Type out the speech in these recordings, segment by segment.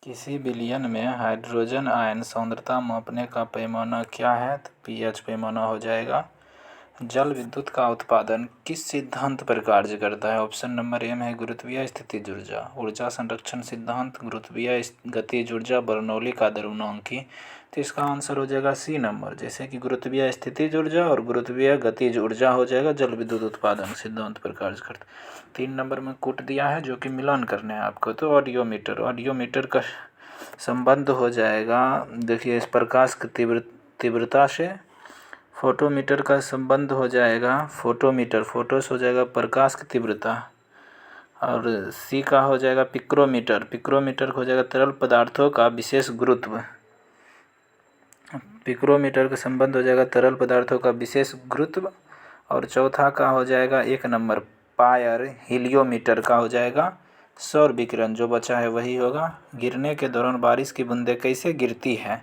किसी विलयन में हाइड्रोजन आयन सांद्रता मापने का पैमाना क्या है? तो pH पैमाना हो जाएगा। जल विद्युत का उत्पादन किस सिद्धांत पर कार्य करता है? ऑप्शन नंबर एम है गुरुत्वीय स्थितिज ऊर्जा। ऊर्जा संरक्षण सिद्धांत, गुरुत्वीय गतिज ऊर्जा, बर्नौली का द्रव्यमांकी। तो इसका आंसर हो जाएगा सी नंबर। जैसे कि गुरुत्वीय स्थितिज ऊर्जा और गुरुत्वीय गतिज ऊर्जा हो जाएगा जल विद्युत उत्पादन सिद्धांत पर कार्य करता। 3 नंबर में कूट दिया है जो कि मिलान करना है आपको। तो ऑडियोमीटर का संबंध हो जाएगा, देखिए, इस प्रकाश की तीव्रता से। फोटोमीटर का संबंध हो जाएगा फोटोस हो जाएगा प्रकाश की तीव्रता। और सी का हो जाएगा पिक्रोमीटर हो जाएगा तरल पदार्थों का विशेष गुरुत्व। पिक्रोमीटर का संबंध हो जाएगा तरल पदार्थों का विशेष गुरुत्व। और चौथा का हो जाएगा 1 नंबर पायर हीलियोमीटर का हो जाएगा सौर विकिरण। जो बचा है वही होगा। गिरने के दौरान बारिश की बूंदें कैसे गिरती है?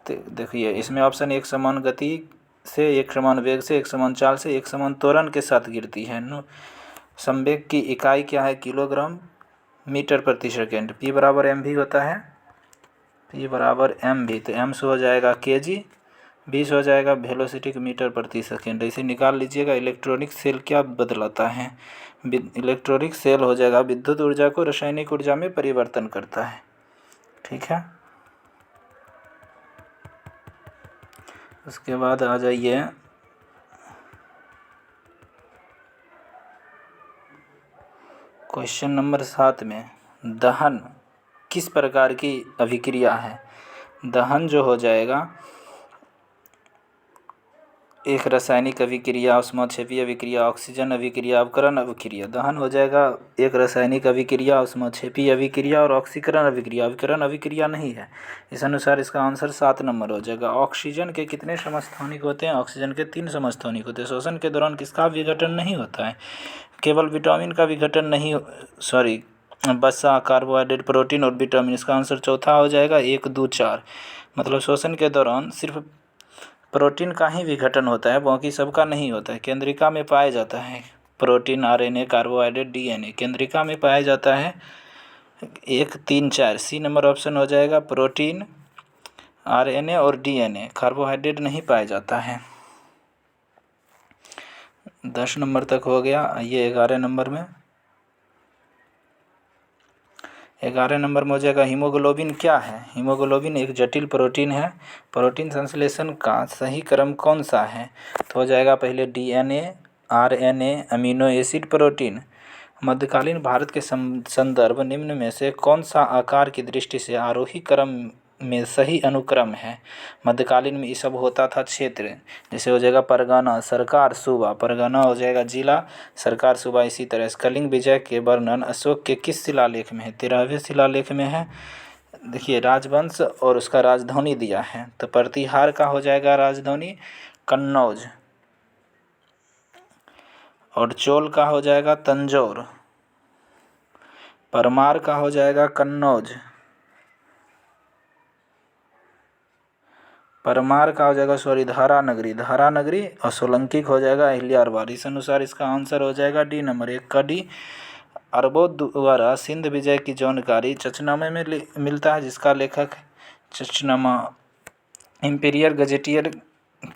तो देखिए, इसमें ऑप्शन एक समान गति से, एक समान वेग से, एक समान चाल से, एक समान त्वरण के साथ गिरती है। संवेग की इकाई क्या है? किलोग्राम मीटर प्रति सेकेंड। P बराबर एम भी होता है, P बराबर एम भी। तो एम से हो जाएगा kg, भी से हो जाएगा वेलोसिटी मीटर प्रति सेकेंड। इसे निकाल लीजिएगा। इलेक्ट्रॉनिक सेल क्या बदलाता है? इलेक्ट्रॉनिक सेल हो जाएगा विद्युत ऊर्जा को रासायनिक ऊर्जा में परिवर्तन करता है। ठीक है, उसके बाद आ जाइए क्वेश्चन नंबर 7 में। दहन किस प्रकार की अभिक्रिया है? दहन जो हो जाएगा एक रासायनिक अभिक्रिया, ऊष्माक्षेपीय अभिक्रिया, ऑक्सीजन अभिक्रिया, अवकरण अभिक्रिया। दहन हो जाएगा एक रासायनिक अभिक्रिया, ऊष्माक्षेपीय अभिक्रिया और ऑक्सीकरण अभिक्रिया। अवकरण अभिक्रिया नहीं है। इस अनुसार इसका आंसर 7 नंबर हो जाएगा। ऑक्सीजन के कितने समस्थानिक होते हैं? ऑक्सीजन के 3 समस्थानिक होते हैं। श्वसन के दौरान किसका विघटन नहीं होता है? केवल विटामिन का विघटन नहीं, सॉरी, वसा, कार्बोहाइड्रेट, प्रोटीन और विटामिन। इसका आंसर चौथा हो जाएगा 1, 2, 4। मतलब श्वसन के दौरान सिर्फ प्रोटीन का ही विघटन होता है, बाकी सबका नहीं होता है। केंद्रिका में पाया जाता है प्रोटीन, आरएनए, कार्बोहाइड्रेट, डीएनए केंद्रिका में पाया जाता है। 1, 3, 4 सी नंबर ऑप्शन हो जाएगा। प्रोटीन, आरएनए और डीएनए, कार्बोहाइड्रेट नहीं पाया जाता है। 10 नंबर तक हो गया। आइए 11 नंबर में। 11 नंबर में हो जाएगा हीमोग्लोबिन क्या है? हीमोग्लोबिन एक जटिल प्रोटीन है। प्रोटीन संश्लेषण का सही क्रम कौन सा है? तो हो जाएगा पहले DNA, RNA, amino acid, protein. मध्यकालीन भारत के संदर्भ निम्न में से कौन सा आकार की दृष्टि से आरोही क्रम में सही अनुक्रम है? मध्यकालीन में ये सब होता था क्षेत्र। जैसे हो जाएगा परगना, सरकार, सूबा। परगना हो जाएगा जिला, सरकार, सूबा। इसी तरह स्कलिंग विजय के वर्णन अशोक के किस शिलालेख में है? 13वें शिलालेख में है। देखिए, राजवंश और उसका राजधानी दिया है। तो प्रतिहार का हो जाएगा राजधानी कन्नौज। और चोल का हो जाएगा तंजौर। परमार का हो जाएगा कन्नौज। परमार का हो जाएगा, सॉरी, धारा नगरी। और सोलंकी हो जाएगा अहिल्यारबार। इस अनुसार इसका आंसर हो जाएगा डी नंबर 1 का डी। अरबों द्वारा सिंध विजय की जानकारी चचनामे में मिलता है, जिसका लेखक चचनामा। इंपीरियल गजेटियर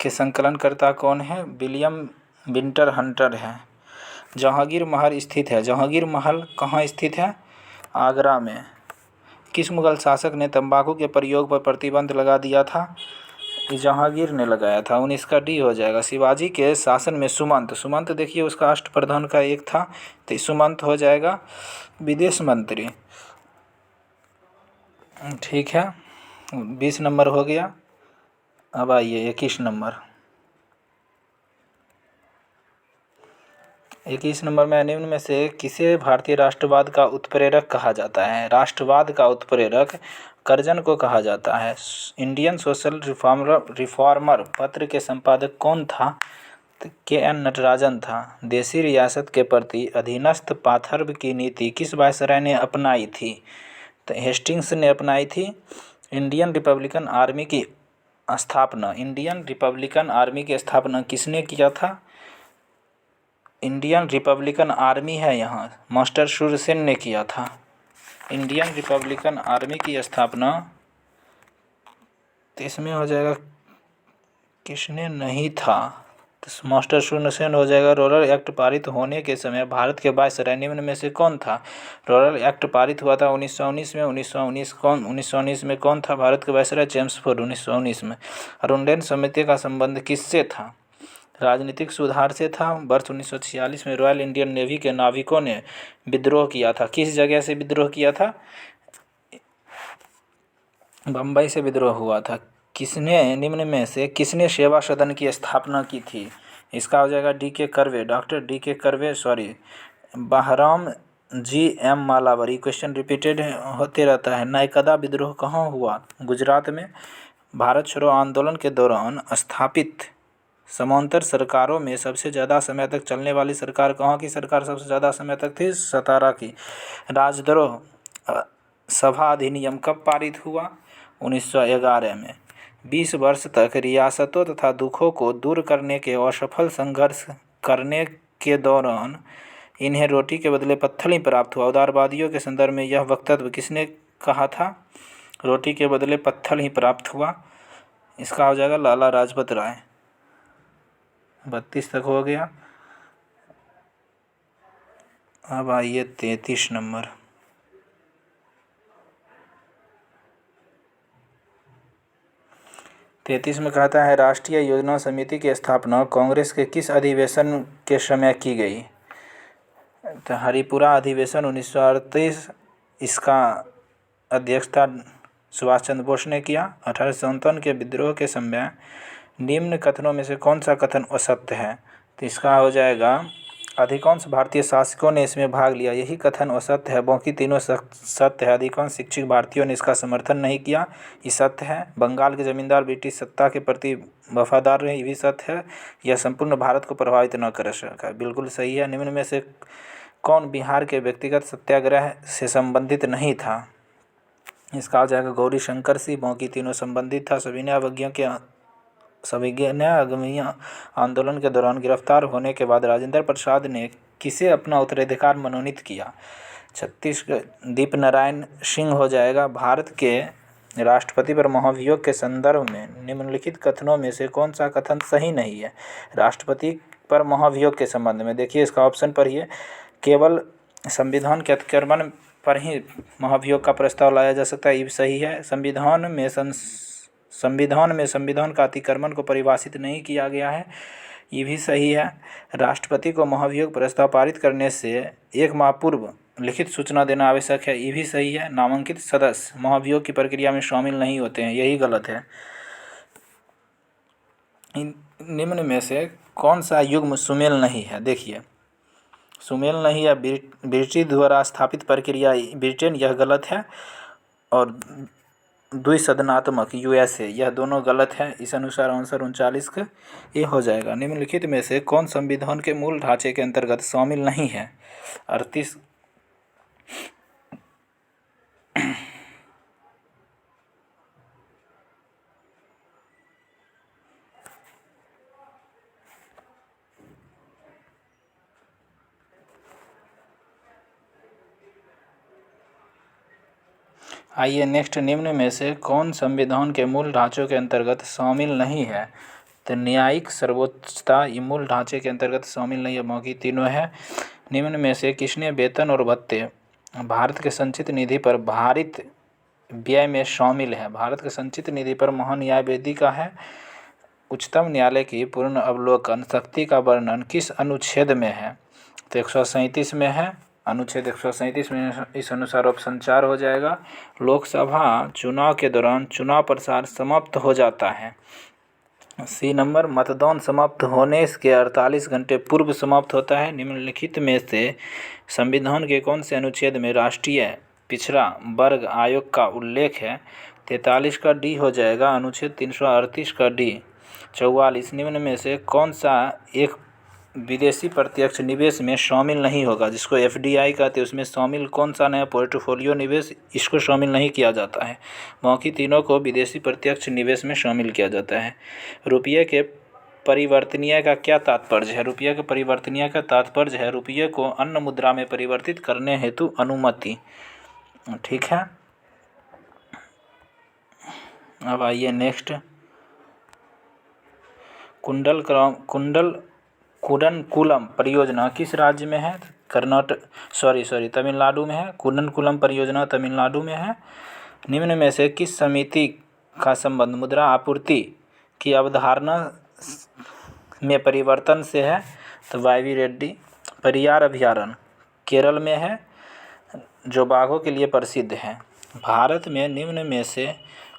के संकलनकर्ता कौन है? विलियम विंटर हंटर है। जहांगीर महल स्थित है। जहांगीर महल कहाँ स्थित है? आगरा में। किस मुगल शासक ने तंबाकू के प्रयोग पर प्रतिबंध लगा दिया था? जहांगीर ने लगाया था। 19 का डी हो जाएगा। शिवाजी के शासन में सुमंत देखिए उसका अष्टप्रधान का एक था, तो सुमंत हो जाएगा विदेश मंत्री। ठीक है, 20 नंबर हो गया। अब आइए 21 नंबर। 21 नंबर में निम्न में से किसे भारतीय राष्ट्रवाद का उत्प्रेरक कहा जाता है? राष्ट्रवाद का उत्प्रेरक कर्जन को कहा जाता है। इंडियन सोशल रिफॉर्मर पत्र के संपादक कौन था? तो KN नटराजन था। देशी रियासत के प्रति अधीनस्थ पाथर्व की नीति किस वायसराय ने अपनाई थी? तो हेस्टिंग्स ने अपनाई थी। इंडियन रिपब्लिकन आर्मी की स्थापना की स्थापना किसने किया था? इंडियन रिपब्लिकन आर्मी है यहाँ, मास्टर सूर्यसेन ने किया था। इंडियन रिपब्लिकन आर्मी की स्थापना, तो इसमें हो जाएगा किसने नहीं था, तो मास्टर शूरसेन हो जाएगा। रूरल एक्ट पारित होने के समय भारत के वायसराय निम्न में से कौन था? रूरल एक्ट पारित हुआ था 1919 में। 1919 में कौन था भारत के वायसराय? चेम्सफोर्ड 1919 में। अरुंडेन समिति का संबंध किससे था? राजनीतिक सुधार से था। वर्ष 1946 में रॉयल इंडियन नेवी के नाविकों ने विद्रोह किया था। किस जगह से विद्रोह किया था? बम्बई से विद्रोह हुआ था। किसने निम्न में से किसने सेवा सदन की स्थापना की थी? इसका हो जाएगा D K. Karve, doctor D K. Karve, Behram ji M Malabari. Question repeated होते रहता है। नायकदा विद्रोह कहाँ हुआ? गुजरात में। भारत छोड़ो आंदोलन के दौरान स्थापित समांतर सरकारों में सबसे ज़्यादा समय तक चलने वाली सरकार कहाँ की सरकार सबसे ज़्यादा समय तक थी? सतारा की। राजद्रोह सभा अधिनियम कब पारित हुआ? 1911 में। 20 वर्ष तक रियासतों तथा दुखों को दूर करने के असफल संघर्ष करने के दौरान इन्हें रोटी के बदले पत्थर ही प्राप्त हुआ। उदारवादियों के संदर्भ में यह वक्तव्य किसने कहा था? रोटी के बदले पत्थर ही प्राप्त हुआ। इसका हो जाएगा लाला लाजपत राय। 32 तक हो गया। अब आइए 33 नंबर। 33 में कहता है राष्ट्रीय योजना समिति की स्थापना कांग्रेस के किस अधिवेशन के समय की गई? तो हरिपुरा अधिवेशन 1938। इसका अध्यक्षता सुभाष चंद्र बोस ने किया। 1857 के विद्रोह के समय निम्न कथनों में से कौन सा कथन असत्य है? तो इसका हो जाएगा अधिकांश भारतीय शासकों ने इसमें भाग लिया, यही कथन असत्य है। बाकी तीनों सत्य है। अधिकांश शिक्षित भारतीयों ने इसका समर्थन नहीं किया, ये सत्य है। बंगाल के जमींदार ब्रिटिश सत्ता के प्रति वफादार रहे, ये भी सत्य है। यह संपूर्ण भारत को प्रभावित न कर सका, बिल्कुल सही है। निम्न में से कौन बिहार के व्यक्तिगत सत्याग्रह से संबंधित नहीं था? इसका हो जाएगा गौरी शंकर सिंह। बाकी तीनों संबंधित था। सविनय आंदोलन के दौरान गिरफ्तार होने के बाद राजेंद्र प्रसाद ने किसे अपना उत्तराधिकार मनोनीत किया? छत्तीसगढ़ दीपनारायण सिंह हो जाएगा। भारत के राष्ट्रपति पर महाभियोग के संदर्भ में निम्नलिखित कथनों में से कौन सा कथन सही नहीं है? राष्ट्रपति पर महाभियोग के संबंध में देखिए, इसका ऑप्शन पढ़िए। केवल संविधान के अतिक्रमण पर ही महाभियोग का प्रस्ताव लाया जा सकता है, ये भी सही है। संविधान का अतिक्रमण को परिभाषित नहीं किया गया है, ये भी सही है। राष्ट्रपति को महाभियोग प्रस्ताव पारित करने से 1 माह पूर्व लिखित सूचना देना आवश्यक है, ये भी सही है। नामांकित सदस्य महाभियोग की प्रक्रिया में शामिल नहीं होते हैं, यही गलत है। निम्न में से कौन सा युग्म सुमेल नहीं है? देखिए, सुमेल नहीं है ब्रिटिश द्वारा स्थापित प्रक्रिया ब्रिटेन, यह गलत है। और द्विसदनात्मक USA, यह दोनों गलत है। इस अनुसार आंसर 39 का ये हो जाएगा। निम्नलिखित में से कौन संविधान के मूल ढांचे के अंतर्गत शामिल नहीं है? 38। आइए नेक्स्ट, निम्न में से कौन संविधान के मूल ढांचों के अंतर्गत शामिल नहीं है? तो न्यायिक सर्वोच्चता ये मूल ढांचे के अंतर्गत शामिल नहीं है, बाकी तीनों है। निम्न में से किसने वेतन और भत्ते भारत के संचित निधि पर भारित व्यय में शामिल है? भारत के संचित निधि पर महान्यायवेदी का है। उच्चतम न्यायालय की पूर्ण अवलोकन शक्ति का वर्णन किस अनुच्छेद में है? तो 137 में है। अनुच्छेद 137 में इस अनुसार ऑप्शन 4 हो जाएगा। लोकसभा चुनाव के दौरान चुनाव प्रचार समाप्त हो जाता है। सी नंबर, मतदान समाप्त होने के 48 घंटे पूर्व समाप्त होता है। निम्नलिखित में से संविधान के कौन से अनुच्छेद में राष्ट्रीय पिछड़ा वर्ग आयोग का उल्लेख है? 43 का डी हो जाएगा। अनुच्छेद 338 का डी। 44, निम्न में से कौन सा एक विदेशी प्रत्यक्ष निवेश में शामिल नहीं होगा, जिसको FDI कहते हैं? उसमें शामिल कौन सा नया पोर्टफोलियो निवेश, इसको शामिल नहीं किया जाता है। बाकी तीनों को विदेशी प्रत्यक्ष निवेश में शामिल किया जाता है। रुपये के परिवर्तनीय का क्या तात्पर्य है? रुपये के परिवर्तनीय का तात्पर्य है रुपये को अन्य मुद्रा में परिवर्तित करने हेतु अनुमति। ठीक है। अब आइए नेक्स्ट, कुडनकुलम परियोजना किस राज्य में है? तमिलनाडु में है। कुडनकुलम परियोजना तमिलनाडु में है। निम्न में से किस समिति का संबंध मुद्रा आपूर्ति की अवधारणा में परिवर्तन से है? तो वाईवी रेड्डी। पेरियार अभयारण्य केरल में है, जो बाघों के लिए प्रसिद्ध है। भारत में निम्न में से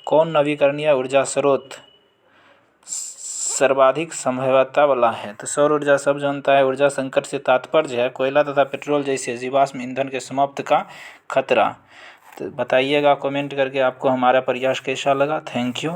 कौन नवीकरणीय ऊर्जा स्रोत सर्वाधिक संभाव्यता वाला है? तो सौर ऊर्जा सब जानता है। ऊर्जा संकट से तात्पर्य है कोयला तथा पेट्रोल जैसे जीवाश्म ईंधन के समाप्त का खतरा। तो बताइएगा कमेंट करके आपको हमारा प्रयास कैसा लगा। Thank you.